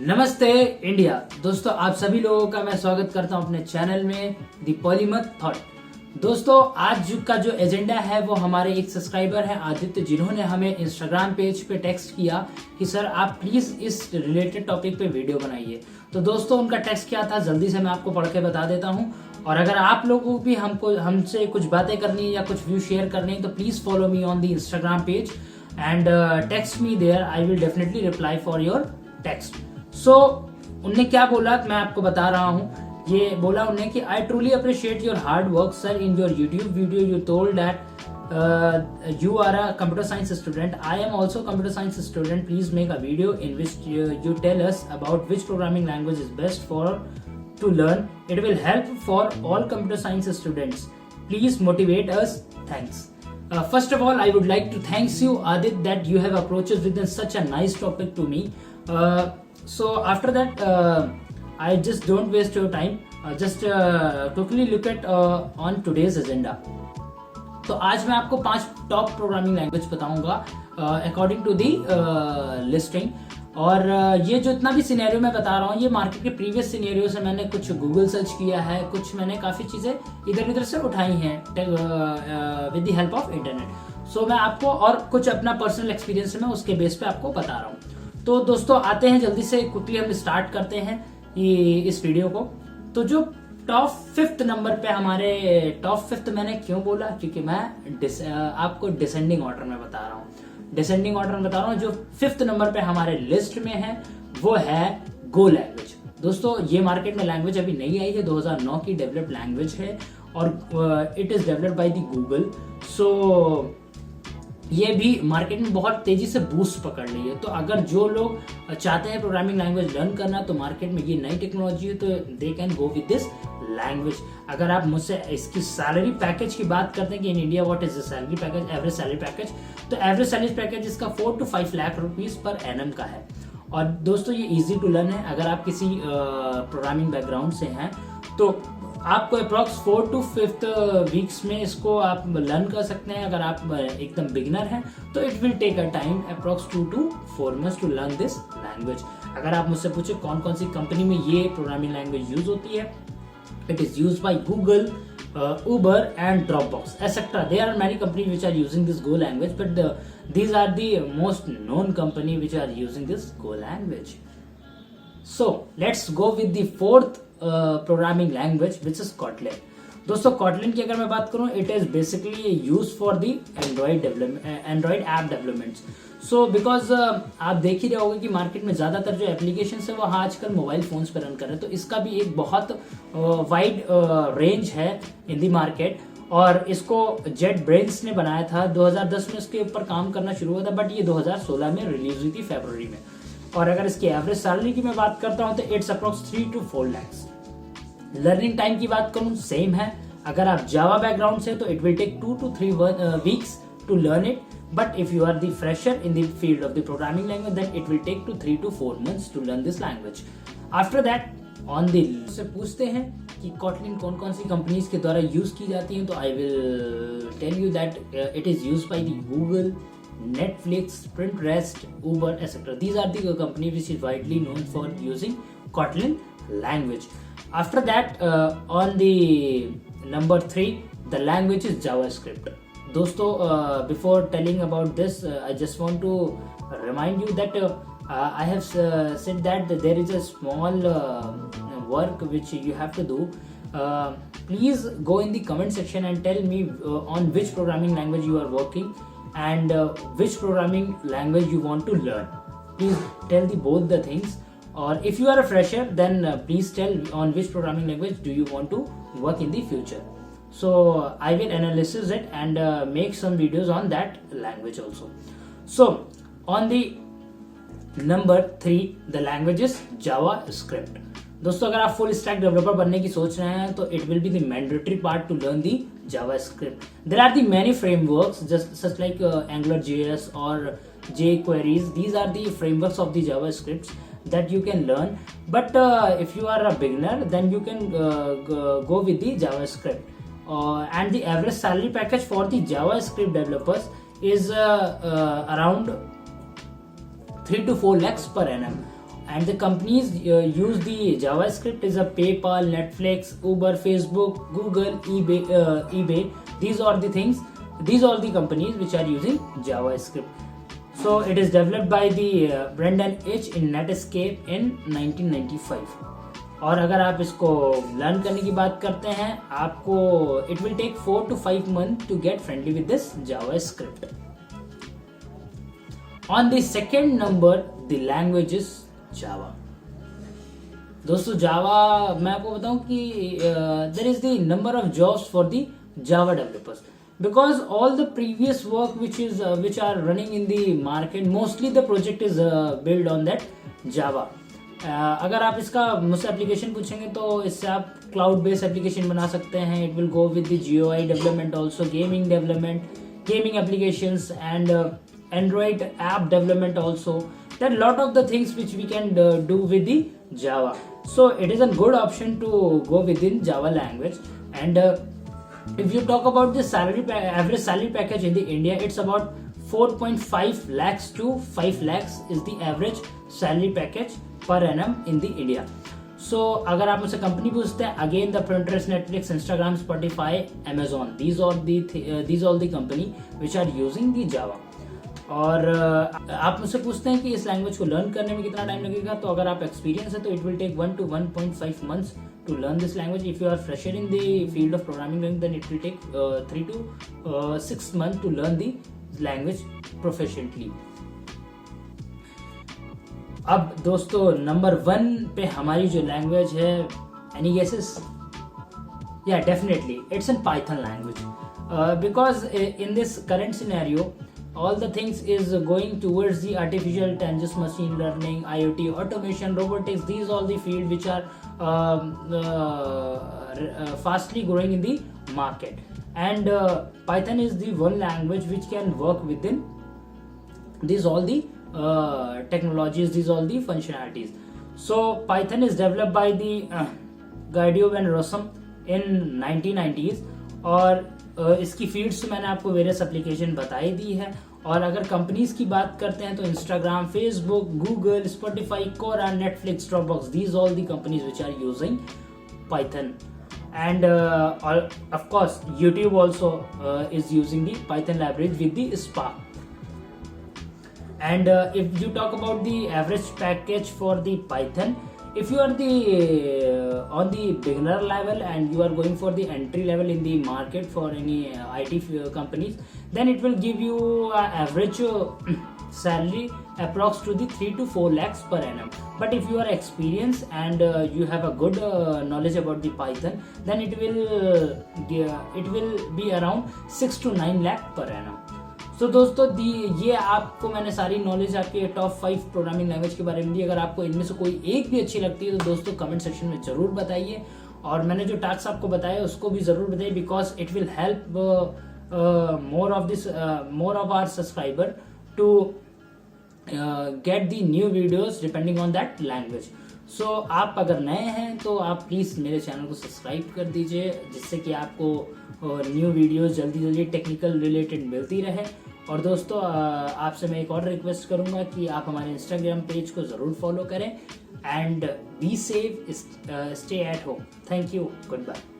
नमस्ते इंडिया। दोस्तों आप सभी लोगों का मैं स्वागत करता हूं अपने चैनल में दी पॉलीमथ थॉट। दोस्तों आज का जो एजेंडा है वो हमारे एक सब्सक्राइबर हैं आदित्य, जिन्होंने हमें इंस्टाग्राम पेज पे टेक्स्ट किया कि सर आप प्लीज इस रिलेटेड टॉपिक पे वीडियो बनाइए। तो दोस्तों उनका टेक्स्ट क्या था जल्दी से मैं आपको पढ़ के बता देता हूँ। और अगर आप लोगों को भी हमसे कुछ बातें करनी है या कुछ व्यू शेयर करनी है तो please follow me on the Instagram page and text me there. I will definitely reply for your text. So उनने क्या बोला मैं आपको बता रहा हूँ। ये बोला उन्होंने कि I truly appreciate your hard work sir in your YouTube video you told that you are a computer science student. I am also a computer science student. Please make a video in which you tell us about which programming language is best for to learn. It will help for all computer science students. Please motivate us. Thanks. First of all, I would like to thank you, Adit, that you have approached with such a nice topic to me. So after that, I just don't waste your time. Just quickly look at on today's agenda. तो आज मैं आपको 5 top programming language बताऊंगा according to the listing. और ये जो इतना भी सिनेरियो मैं बता रहा हूँ ये मार्केट के प्रीवियस सिनेरियो से मैंने कुछ गूगल सर्च किया है, कुछ मैंने काफ़ी चीज़ें इधर उधर से उठाई हैं with the help of internet. So मैं आपको और कुछ अपना पर्सनल एक्सपीरियंस मैं उसके बेस पे आपको बता रहा हूँ। तो दोस्तों आते हैं जल्दी से, क्विकली हम स्टार्ट करते हैं इस वीडियो को। तो जो टॉप 5th नंबर पे हमारे टॉप 5th मैंने क्यों बोला, क्योंकि मैं आपको डिसेंडिंग ऑर्डर में बता रहा हूँ। डिसेंडिंग ऑर्डर में बता रहा हूँ। जो 5th नंबर पे हमारे लिस्ट में है वो है गो लैंग्वेज। दोस्तों ये मार्केट में लैंग्वेज अभी नहीं आई है, 2009 की डेवलप्ड लैंग्वेज है और it is developed by the Google. So ये भी मार्केट में बहुत तेजी से बूस्ट पकड़ रही है। तो अगर जो लोग चाहते हैं प्रोग्रामिंग लैंग्वेज लर्न करना तो मार्केट में ये नई टेक्नोलॉजी है तो they can go with this language. अगर आप मुझसे इसकी सैलरी पैकेज की बात करते हैं कि in India what is the salary package, average salary package, तो एवरेज सैलरी पैकेज इसका 4 to 5 lakh rupees per annum का है। और दोस्तों ये इजी टू लर्न है। अगर आप किसी प्रोग्रामिंग बैकग्राउंड से हैं तो आपको अप्रॉक्स 4 to 5 वीक्स में इसको आप लर्न कर सकते हैं। अगर आप एकदम बिगिनर हैं तो it will take a time approx 2 to 4 months to learn this language. अगर आप मुझसे पूछे कौन कौन सी कंपनी में ये प्रोग्रामिंग लैंग्वेज यूज होती है, it is use by Google, Uber and Dropbox etc. There are many companies which are using this Go language, but these are the most known company which are using this Go language. So let's go with the 4th programming language which is Kotlin। दोस्तों Kotlin की अगर मैं बात करूं it is basically use for the Android app development. So because आप देख ही रहे होंगे कि मार्केट में ज्यादातर जो एप्लीकेशन है वो आजकल मोबाइल फोन्स पर रन कर रहे हैं। तो इसका भी एक बहुत वाइड रेंज है इन दी मार्केट। और इसको जेट ब्रेन्स ने बनाया था 2010 में, इसके ऊपर काम करना शुरू हुआ था, बट ये 2016 में रिलीज हुई थी फरवरी में। और अगर इसकी एवरेज सैलरी की मैं बात करता हूं तो it's approx 3 to 4 lakhs। Learning time की बात करूं सेम है। अगर आप जावा बैकग्राउंड से तो it will take 2 to 3 weeks to learn it, but if you are the fresher in the field of the programming language then it will take 3 to 4 months to learn this language. After that on the से पूछते हैं कि Kotlin कौन कौन सी companies के द्वारा use की जाती है, तो I will tell you that it is use by the Google, Netflix, Pinterest, Uber, etc. These are the company which is widely known for using Kotlin language. After that, on the number 3, the language is JavaScript. दोस्तों, before telling about this, I just want to remind you that I have said that there is a small work which you have to do. Please go in the comment section and tell me on which programming language you are working and which programming language you want to learn. Please tell both the things. Or if you are a fresher then please tell on which programming language do you want to work in the future. So I will analyze it and make some videos on that language also. So on the number 3 the language is JavaScript. दोस्तों अगर आप full stack developer बनने की सोच रहे हैं तो it will be the mandatory part to learn the JavaScript. There are the many frameworks just such like AngularJS और jQueries. These are the frameworks of the JavaScripts that you can learn. But if you are a beginner then you can go with the JavaScript. And the average salary package for the JavaScript developers is around 3 to 4 lakhs per annum. and the companies use the JavaScript is a PayPal, Netflix, Uber, Facebook, Google, eBay. These are the things. These are the companies which are using JavaScript. So it is developed by the Brendan H in Netscape in 1995. और अगर आप इसको learn करने की बात करते हैं, आपको it will take 4 to 5 months to get friendly with this JavaScript. On the second number, the language is Java. दोस्तों जावा मैं आपको बताऊं कि there is the number of jobs for the Java developers because all the previous work which are running in the market, mostly the project is built on that Java. अगर आप इसका मुझसे application पूछेंगे तो इससे आप क्लाउड बेस्ड एप्लीकेशन बना सकते हैं. It will go with the GUI development, also gaming development, gaming applications and Android app development also. There are a lot of the things which we can do with the Java. So it is a good option to go within Java language. And if you talk about the average salary package in the India, it's about 4.5 lakhs to 5 lakhs is the average salary package per annum in the India. So अगर आप मुझसे company पूछते हैं, again the Pinterest, Netflix, Instagram, Spotify, Amazon, these all the company which are using the Java. और आप मुझसे पूछते हैं कि इस लैंग्वेज को लर्न करने में कितना टाइम लगेगा, तो अगर आप एक्सपीरियंस है तो it will take 1 to 1.5 months to learn this language. If you are fresher in the field of programming then it will take 3 to 6 months to learn the language professionally. अब दोस्तों number 1 पे हमारी जो language है, any guesses? या definitely it's in Python language because in this current scenario all the things is going towards the artificial intelligence, machine learning, IoT, automation, robotics. These all the field which are fastly growing in the market, and Python is the one language which can work within these all the technologies, these all the functionalities. So Python is developed by the Gaidiov and Rossum in 1990s. और इसकी fields मैंने आपको various application बताई दी है. और अगर companies की बात करते हैं तो Instagram, Facebook, Google, Spotify, Quora, Netflix, Dropbox, these all the companies which are using Python. And of course YouTube also is using the Python library with the Spark. And if you talk about the average package for the Python, if you are on the beginner level and you are going for the entry level in the market for any IT companies, then it will give you average salary approx to the 3 to 4 lakhs per annum. But if you are experienced and you have a good knowledge about the Python, then it will be around 6 to 9 lakh per annum. तो दोस्तों ये आपको मैंने सारी knowledge आपके top 5 programming language के बारे में दी. अगर आपको इनमें से कोई एक भी अच्छी लगती है तो दोस्तों कमेंट सेक्शन में जरूर बताइए. और मैंने जो टास्क आपको बताया उसको भी जरूर बताइए because it will help more of our subscriber to get the new videos depending on that language. So आप अगर नए हैं तो आप प्लीज़ मेरे चैनल को सब्सक्राइब कर दीजिए जिससे कि आपको न्यू वीडियोस जल्दी टेक्निकल रिलेटेड मिलती रहे. और दोस्तों आपसे मैं एक और रिक्वेस्ट करूंगा कि आप हमारे इंस्टाग्राम पेज को ज़रूर फॉलो करें. And be safe, stay at home. Thank you, good bye.